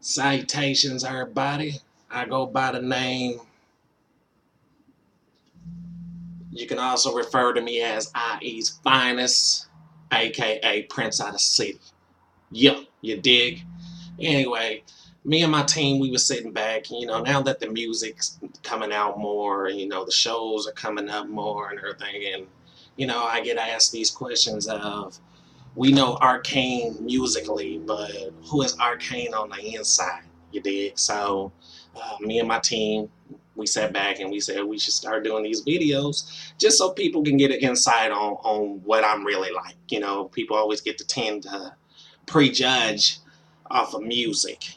Salutations, everybody. I go by the name. You can also refer to me as IE's finest, aka Prince out of the City. Yeah, you dig? Anyway, me and my team, we were sitting back. Now that the music's coming out more, the shows are coming up more and everything, and I get asked these questions of, we know Arcane musically, but who is Arcane on the inside? You dig? So, me and my team, we sat back and we said we should start doing these videos just so people can get an insight on what I'm really like. People always get to tend to prejudge off of music,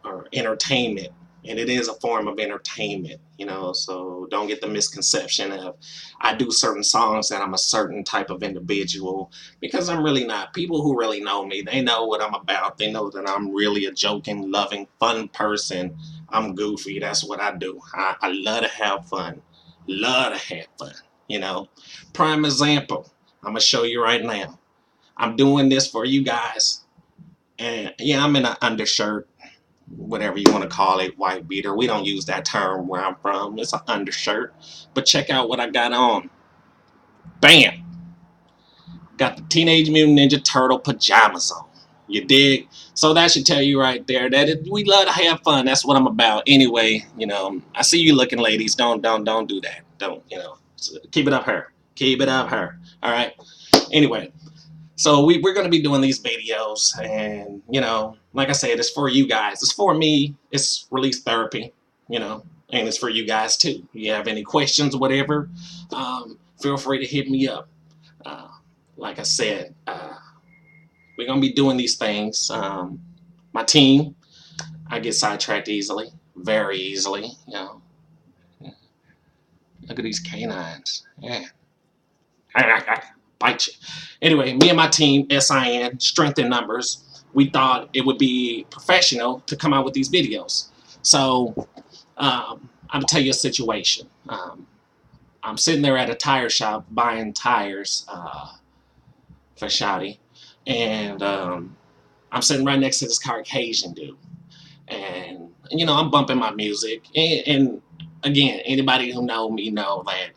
or entertainment. And it is a form of entertainment, so don't get the misconception of I do certain songs that I'm a certain type of individual, because I'm really not. People who really know me, they know what I'm about. They know that I'm really a joking, loving, fun person. I'm goofy. That's what I do. I love to have fun. Love to have fun, you know. Prime example, I'm going to show you right now. I'm doing this for you guys. And yeah, I'm in an undershirt, whatever you want to call it, white beater. We don't use that term where I'm from. It's an undershirt. But check out what I got on. Bam! Got the Teenage Mutant Ninja Turtle pajamas on. You dig? So that should tell you right there that we love to have fun. That's what I'm about. Anyway, I see you looking, ladies. Don't do that. Don't, so keep it up her. Keep it up her. All right. Anyway, so we're going to be doing these videos, and like I said, it's for you guys. It's for me. It's release therapy, and it's for you guys too. If you have any questions, whatever, feel free to hit me up. Uh, like I said, we're going to be doing these things. My team, I get sidetracked easily, very easily. Look at these canines. Yeah. Bite you. Anyway, me and my team, SIN, Strength in Numbers, we thought it would be professional to come out with these videos. So I'm going to tell you a situation. I'm sitting there at a tire shop buying tires for Shotty. And I'm sitting right next to this Caucasian dude. And, I'm bumping my music. And again, anybody who know me know that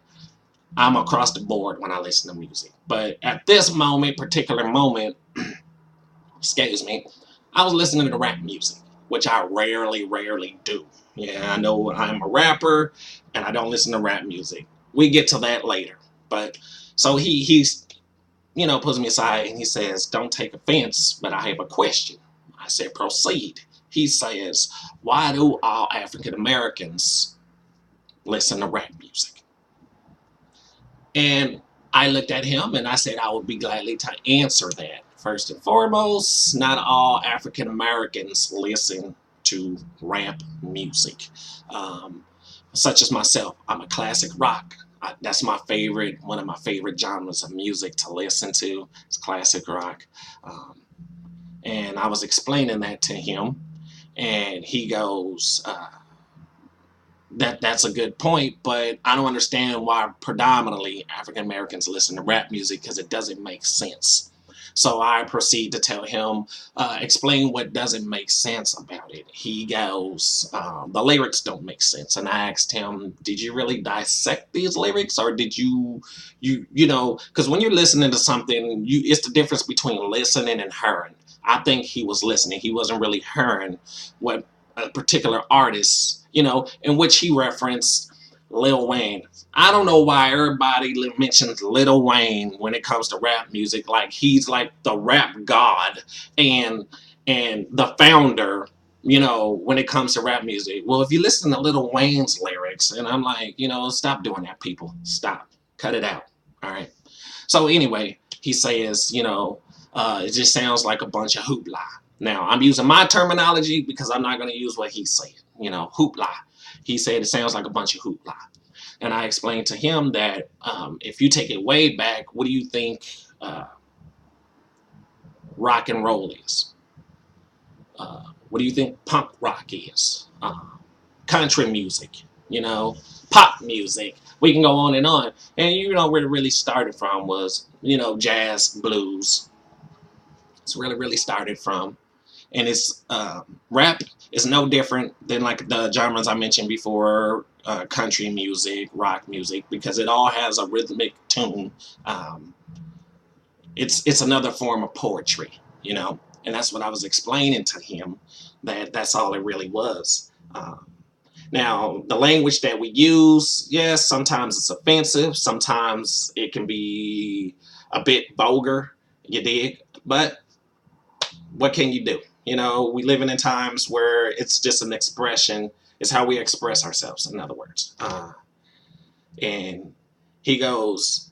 I'm across the board when I listen to music. But at this particular moment, excuse me, I was listening to rap music, which I rarely do. Yeah, I know I'm a rapper and I don't listen to rap music. We get to that later. But so he's pulls me aside and he says, "Don't take offense, but I have a question." I said, "Proceed." He says, "Why do all African Americans listen to rap music?" And I looked at him and I said I would be gladly to answer that. First and foremost, not all African Americans listen to rap music. Such as myself, I'm a classic rock. That's my favorite, one of my favorite genres of music to listen to. It's classic rock. And I was explaining that to him, and he goes, that's a good point, but I don't understand why predominantly African Americans listen to rap music, because it doesn't make sense. So I proceed to tell him, explain what doesn't make sense about it. He goes, the lyrics don't make sense. And I asked him, did you really dissect these lyrics, or did you because when you're listening to something, it's the difference between listening and hearing. I think he was listening. He wasn't really hearing what a particular artist, in which he referenced Lil Wayne. I don't know why everybody mentions Lil Wayne when it comes to rap music, like he's like the rap god and the founder, when it comes to rap music. Well, if you listen to Lil Wayne's lyrics, and I'm like, stop doing that, people. Stop. Cut it out. All right. So anyway, he says, it just sounds like a bunch of hoopla. Now, I'm using my terminology because I'm not going to use what he said. Hoopla. He said it sounds like a bunch of hoopla. And I explained to him that if you take it way back, what do you think rock and roll is? What do you think punk rock is? Country music, pop music. We can go on and on. And where it really started from was, jazz, blues. It's really started from. And it's rap is no different than like the genres I mentioned before, country music, rock music, because it all has a rhythmic tune. Um, it's another form of poetry, you know, and that's what I was explaining to him, that that's all it really was. Now, the language that we use, yes, sometimes it's offensive, sometimes it can be a bit vulgar, you dig? But what can you do? You know, we living in times where it's just an expression. It's how we express ourselves, in other words. And he goes,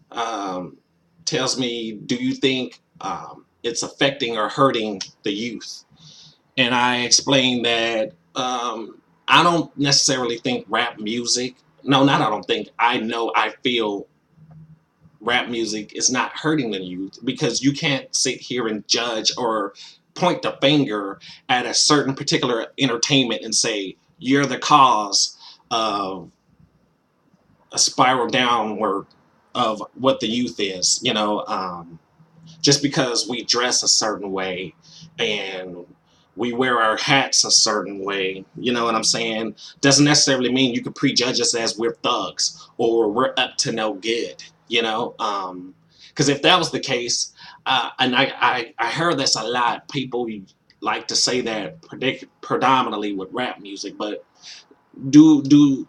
tells me, do you think it's affecting or hurting the youth? And I explained that I don't necessarily think rap music, no, not I don't think, I know, I feel rap music is not hurting the youth, because you can't sit here and judge or point the finger at a certain particular entertainment and say you're the cause of a spiral downward of what the youth is. You know, just because we dress a certain way and we wear our hats a certain way, you know what I'm saying, doesn't necessarily mean you can prejudge us as we're thugs or we're up to no good, you know? Because if that was the case, and I heard this a lot, people like to say that predominantly with rap music, but do do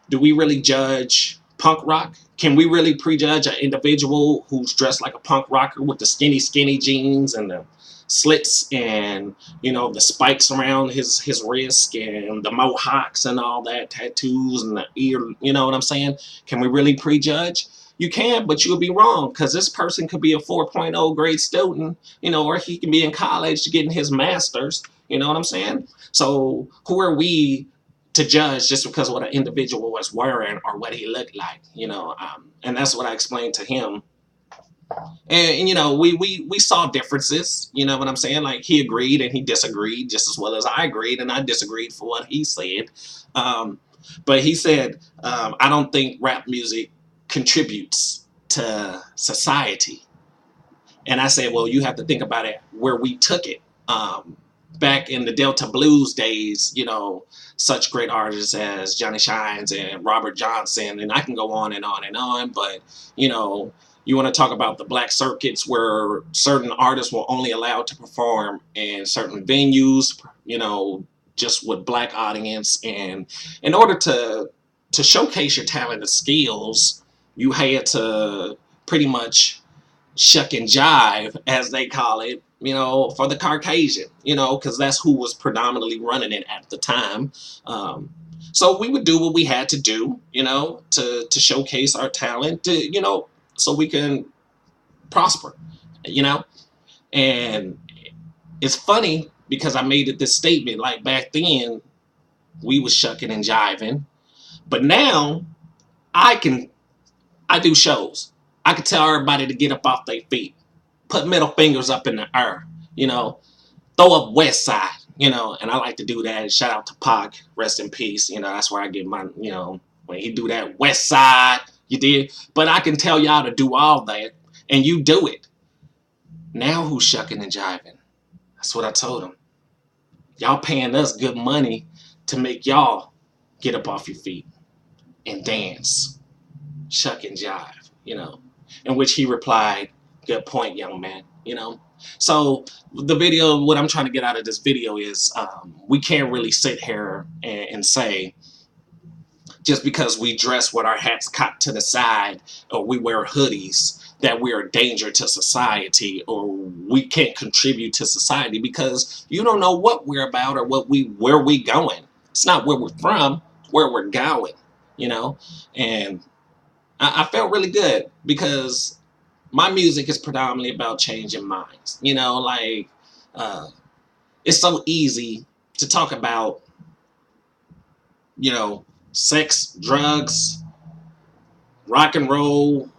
do we really judge punk rock? Can we really prejudge an individual who's dressed like a punk rocker with the skinny jeans and the slits and, you know, the spikes around his wrist and the mohawks and all that, tattoos and the ear, you know what I'm saying? Can we really prejudge? You can, but you'll be wrong, because this person could be a 4.0 grade student, you know, or he can be in college getting his master's, you know what I'm saying? So who are we to judge just because what an individual was wearing or what he looked like, you know? And that's what I explained to him. And you know, we saw differences, you know what I'm saying? Like, he agreed and he disagreed just as well as I agreed and I disagreed for what he said. Um, but he said, I don't think rap music contributes to society. And I said, well, you have to think about it where we took it. Back in the Delta Blues days, you know, such great artists as Johnny Shines and Robert Johnson, and I can go on and on and on. But, you know, you want to talk about the black circuits where certain artists were only allowed to perform in certain venues, you know, just with black audience. And in order to showcase your talent and skills, you had to pretty much shuck and jive, as they call it, you know, for the Caucasian, you know, because that's who was predominantly running it at the time. Um, so we would do what we had to do, you know, to showcase our talent, to, you know, so we can prosper, you know. And it's funny because I made it this statement, like, back then we was shucking and jiving, but now I can I do shows. I can tell everybody to get up off their feet, put middle fingers up in the air, you know, throw up West Side, you know, and I like to do that. Shout out to Pac, rest in peace. You know, that's where I get my, you know, when he do that West Side, you did. But I can tell y'all to do all that, and you do it. Now who's shucking and jiving? That's what I told him. Y'all paying us good money to make y'all get up off your feet and dance, shuck and jive, you know. In which he replied, good point, young man, you know. So the video, what I'm trying to get out of this video is, we can't really sit here and say, just because we dress with our hats cocked to the side or we wear hoodies, that we're a danger to society or we can't contribute to society, because you don't know what we're about or where we going. It's not where we're from, where we're going, you know. And I felt really good because my music is predominantly about changing minds. You know, like, it's so easy to talk about, you know, sex, drugs, rock and roll,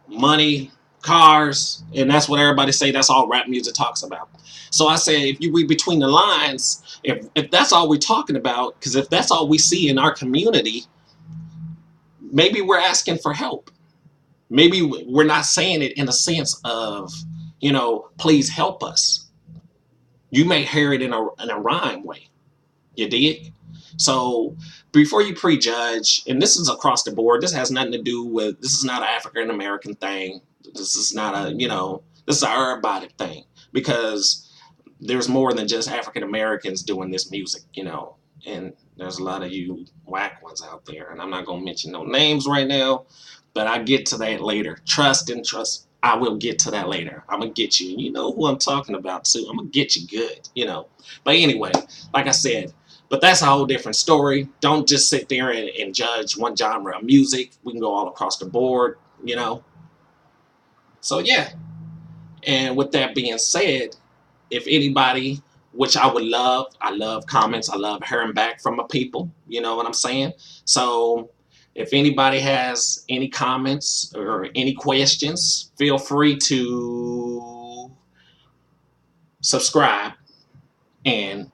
money, cars, and that's what everybody say. That's all rap music talks about. So I say, if you read between the lines, if that's all we're talking about, because if that's all we see in our community, maybe we're asking for help. Maybe we're not saying it in a sense of, you know, please help us. You may hear it in a rhyme way. You dig? So before you prejudge, and this is across the board, this has nothing to do with, this is not an African American thing. This is not a, this is an everybody thing, because there's more than just African Americans doing this music, and there's a lot of you whack ones out there, and I'm not gonna mention no names right now, but I get to that later. Trust. I will get to that later. I'm gonna get you. You know who I'm talking about too. I'm gonna get you good. But anyway, like I said, but that's a whole different story. Don't just sit there and judge one genre of music. We can go all across the board. So yeah. And with that being said, if anybody, which I love comments, I love hearing back from my people, you know what I'm saying? So if anybody has any comments or any questions, feel free to subscribe, and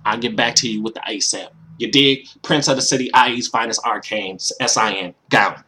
I'll get back to you with the ASAP. You dig? Prince of the City, IE's finest, Arcane, SIN, gone.